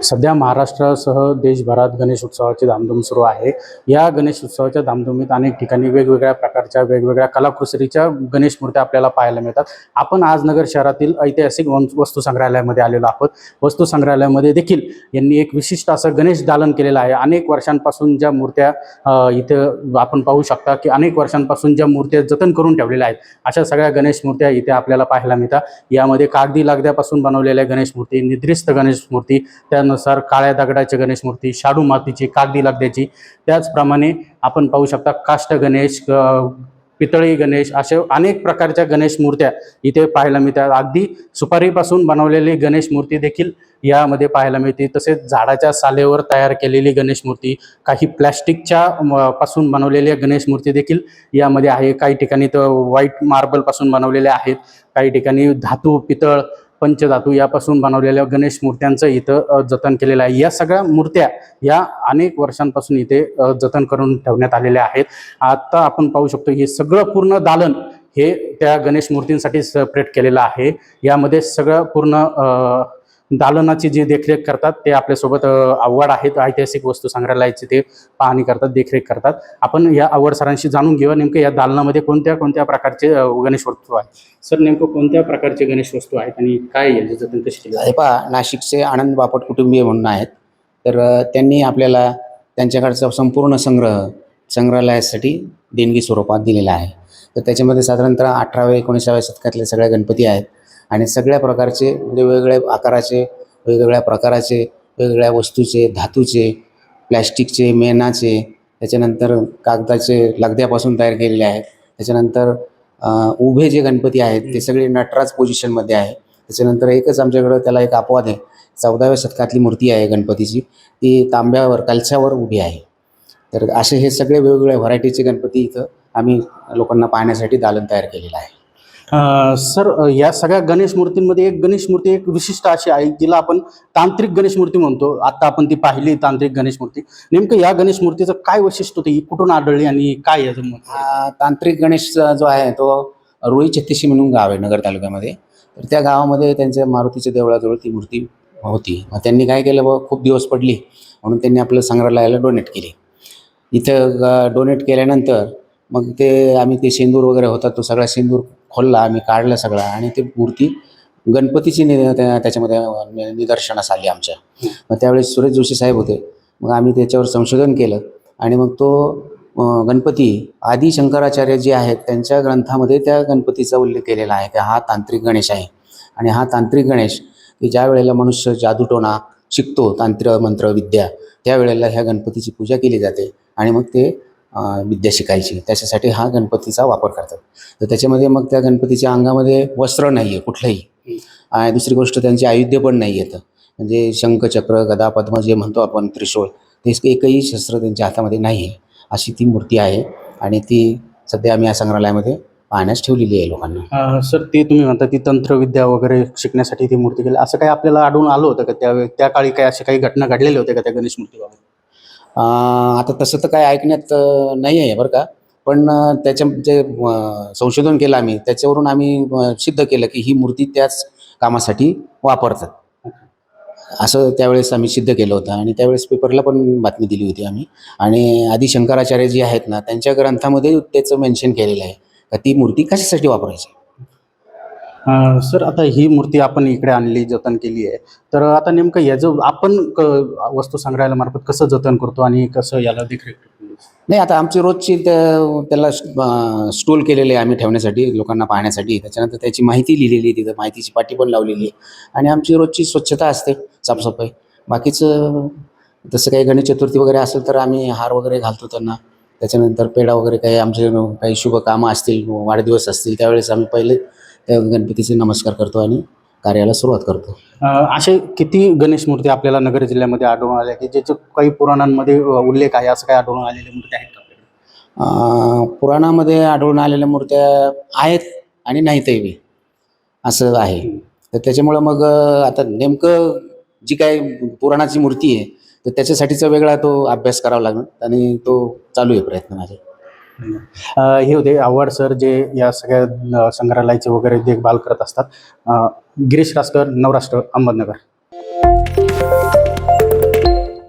सध्या महाराष्ट्रासह देशभरात गणेश उत्सवाची धामधूम सुरू आहे. या गणेश उत्सवाच्या धामधुमीत अनेक ठिकाणी वेगवेगळ्या प्रकारच्या वेगवेगळ्या कलाकुसरीच्या गणेश मूर्त्या आपल्याला पाहायला मिळतात. आपण आज नगर शहरातील ऐतिहासिक वस्तू संग्रहालयामध्ये आलेलो आहोत. वस्तू संग्रहालयामध्ये देखील यांनी एक विशिष्ट असं गणेश दालन केलेलं आहे. अनेक वर्षांपासून ज्या मूर्त्या इथं आपण पाहू शकता की अनेक वर्षांपासून ज्या मूर्त्या जतन करून ठेवलेल्या आहेत, अशा सगळ्या गणेश मूर्त्या इथे आपल्याला पाहायला मिळतात. यामध्ये कागदी लगद्यापासून बनवलेल्या गणेश मूर्ती, निद्रिस्त गणेश मूर्ती, त्यानुसार काळ्या दगडाची गणेश मूर्ती, शाडू मातीची, कागदी लगद्याची, त्याचप्रमाणे आपण पाहू शकता काष्ट गणेश, पितळी गणेश, अशा अनेक प्रकारच्या गणेश मूर्त्या इथे पाहायला मिळतात. अगदी सुपारीपासून बनवलेली गणेश मूर्ती देखील यामध्ये पाहायला मिळते. तसेच झाडाच्या सालेवर तयार केलेली गणेश मूर्ती, काही प्लॅस्टिकच्या पासून बनवलेल्या गणेश मूर्ती देखील यामध्ये आहे. काही ठिकाणी तर व्हाईट मार्बलपासून बनवलेल्या आहेत, काही ठिकाणी धातू, पितळ, पंचधातू यापासून बनवलेल्या गणेश मूर्त्यांचं इथं जतन केलेलं आहे. या सगळ्या मूर्त्या या अनेक वर्षांपासून इथे जतन करून ठेवण्यात आलेल्या आहेत. आता आपण पाहू शकतो हे सगळं पूर्ण दालन हे त्या गणेश मूर्तींसाठी सेपरेट केलेलं आहे. यामध्ये सगळं पूर्ण दालनाची जी देखरेख करतात ते आपल्यासोबत आवड आहेत, ऐतिहासिक वस्तू संग्रहालयाची ते पाहणी करतात, देखरेख करतात. आपण या आवड सरांशी जाणून घेऊया नेमकं या दालनामध्ये कोणत्या कोणत्या प्रकारचे गणेश वस्तू आहेत. सर, नेमकं कोणत्या प्रकारचे गणेश वस्तू आहेत आणि काय याची जतन कशी केली आहे? पहा, नाशिकचे आनंद बापट कुटुंबीय म्हणून आहेत. तर त्यांनी आपल्याला त्यांच्याकडचा संपूर्ण संग्रहालयासाठी देणगी स्वरूपात दिलेला आहे. तर त्याच्यामध्ये साधारणतः 18व्या-19व्या शतकातले सगळ्या गणपती आहेत आणि सगळ्या प्रकारचे वेगवेगळ्या आकाराचे, वेगवेगळ्या प्रकाराचे, वेगवेगळ्या वस्तूचे, धातूचे, प्लॅस्टिकचे, मेणाचे, त्याच्यानंतर कागदाचे लगद्यापासून तयार केलेले आहेत. त्याच्यानंतर उभे जे गणपती आहेत ते सगळे नटराज पोझिशनमध्ये आहे. त्याच्यानंतर एकच आमच्याकडं त्याला एक अपवाद आहे, 14व्या शतकातली मूर्ती आहे गणपतीची, ती तांब्यावर कलशावर उभी आहे. तर असे हे सगळे वेगवेगळ्या व्हरायटीचे गणपती इथं आम्ही लोकांना पाहण्यासाठी दालन तयार केलेलं आहे. सर, या सगळ्या गणेश मूर्तींमध्ये एक गणेश मूर्ती एक विशिष्ट अशी आहे जिला आपण तांत्रिक गणेश मूर्ती म्हणतो. आता आपण ती पाहिली तांत्रिक गणेश मूर्ती. नेमकं या गणेश मूर्तीचं काय वैशिष्ट्य होतं, ही कुठून आढळली आणि काय याचं तांत्रिक गणेश जो आहे तो रुई छत्तीशी म्हणून गाव आहे नगर तालुक्यामध्ये. तर त्या गावामध्ये त्यांच्या मारुतीच्या देवळाजवळ ती मूर्ती होती. मग त्यांनी काय केलं, खूप दिवस पडली म्हणून त्यांनी आपलं संग्रहालयाला डोनेट केली. इथं डोनेट केल्यानंतर मग आम्ही शेंदूर वगैरे होता, तो सगळा शेंदूर खोलला, आम्ही काढला सगळा आणि ती मूर्ती गणपतीची त्याच्यामध्ये निदर्शनास आली आमच्या. मग त्यावेळेस सुरेश जोशी साहेब होते. मग आम्ही त्याच्यावर संशोधन केलं आणि मग तो गणपती आदी शंकराचार्य जे आहेत त्यांच्या ग्रंथामध्ये त्या गणपतीचा उल्लेख केलेला आहे की हा तांत्रिक गणेश आहे. आणि हा तांत्रिक गणेश की ज्या वेळेला मनुष्य जादूटोणा शिकतो, तांत्रिक मंत्र विद्या, त्यावेळेला ह्या गणपतीची पूजा केली जाते आणि मग ते विद्या शिकायची, त्याच्यासाठी हा गणपतीचा वापर करतात. तर त्याच्यामध्ये मग त्या गणपतीच्या अंगामध्ये वस्त्र नाही आहे कुठलंही. दुसरी गोष्ट, त्यांचे आयुध्य पण नाही येतं, म्हणजे शंख, चक्र, गदा, पद्म जे म्हणतो आपण, त्रिशूळ, ते एकही शस्त्र त्यांच्या हातामध्ये नाही आहे. अशी ती मूर्ती आहे आणि ती सध्या आम्ही या संग्रहालयामध्ये पाहण्यास ठेवलेली आहे लोकांना. सर, ते तुम्ही म्हणता ती तंत्रविद्या वगैरे शिकण्यासाठी ती मूर्ती केली, असं काही आपल्याला आढळून आलं होतं का त्या काळी? काही अशा काही घटना घडलेल्या होत्या का त्या गणेश मूर्तीबाबत? आता तसं तर काय ऐकण्यात नाही आहे बरं का, पण त्याच्या जे संशोधन केलं आम्ही, त्याच्यावरून आम्ही सिद्ध केलं की ही मूर्ती त्याच कामासाठी वापरतात, असं त्यावेळेस आम्ही सिद्ध केलं होतं. आणि त्यावेळेस पेपरला पण बातमी दिली होती आम्ही. आणि आदी शंकराचार्य जी आहेत ना, त्यांच्या ग्रंथामध्ये त्याचं मेन्शन केलेलं आहे का ती मूर्ती कशासाठी वापरायची. सर, आता ही मूर्ती आपण इकडे आणली, जतन केली आहे, तर आता नेमकं याचं आपण वस्तू संग्रहालयामार्फत कसं जतन करतो आणि कसं याला देखरेख करतो? नाही, आता आमची रोजची त्याला स्टोल केलेले आहे आम्ही ठेवण्यासाठी, लोकांना पाहण्यासाठी. त्याच्यानंतर त्याची माहिती लिहिलेली, तिथं माहितीची पाटी पण लावलेली आहे आणि आमची रोजची स्वच्छता असते, साफसफाई. बाकीचं तसं काही गणेश चतुर्थी वगैरे असेल तर आम्ही हार वगैरे घालतो त्यांना. त्याच्यानंतर पेढा वगैरे काही आमचे काही शुभ कामं असतील, वाढदिवस असतील, त्यावेळेस आम्ही पहिले त्या गणपतीचे नमस्कार करतो आणि कार्याला सुरुवात करतो. असे किती गणेश मूर्ती आपल्याला नगर जिल्ह्यामध्ये आढळून आल्या की ज्याचं काही पुराणांमध्ये उल्लेख आहे, असं काही आढळून आलेल्या मूर्त्या आहेत का? पुराणामध्ये आढळून आलेल्या मूर्त्या आहेत आणि नाहीतही असं आहे. तर त्याच्यामुळं मग आता नेमकं जी काय पुराणाची मूर्ती आहे तर त्याच्यासाठीचा वेगळा तो अभ्यास करावा लागणार आणि तो चालू आहे प्रयत्न माझे. हे होते आव्हाड सर, जे या सगळ्या संग्रहालयाचे वगैरे देखभाल करत असतात. गिरीश रासकर, नवराष्ट्र, अहमदनगर.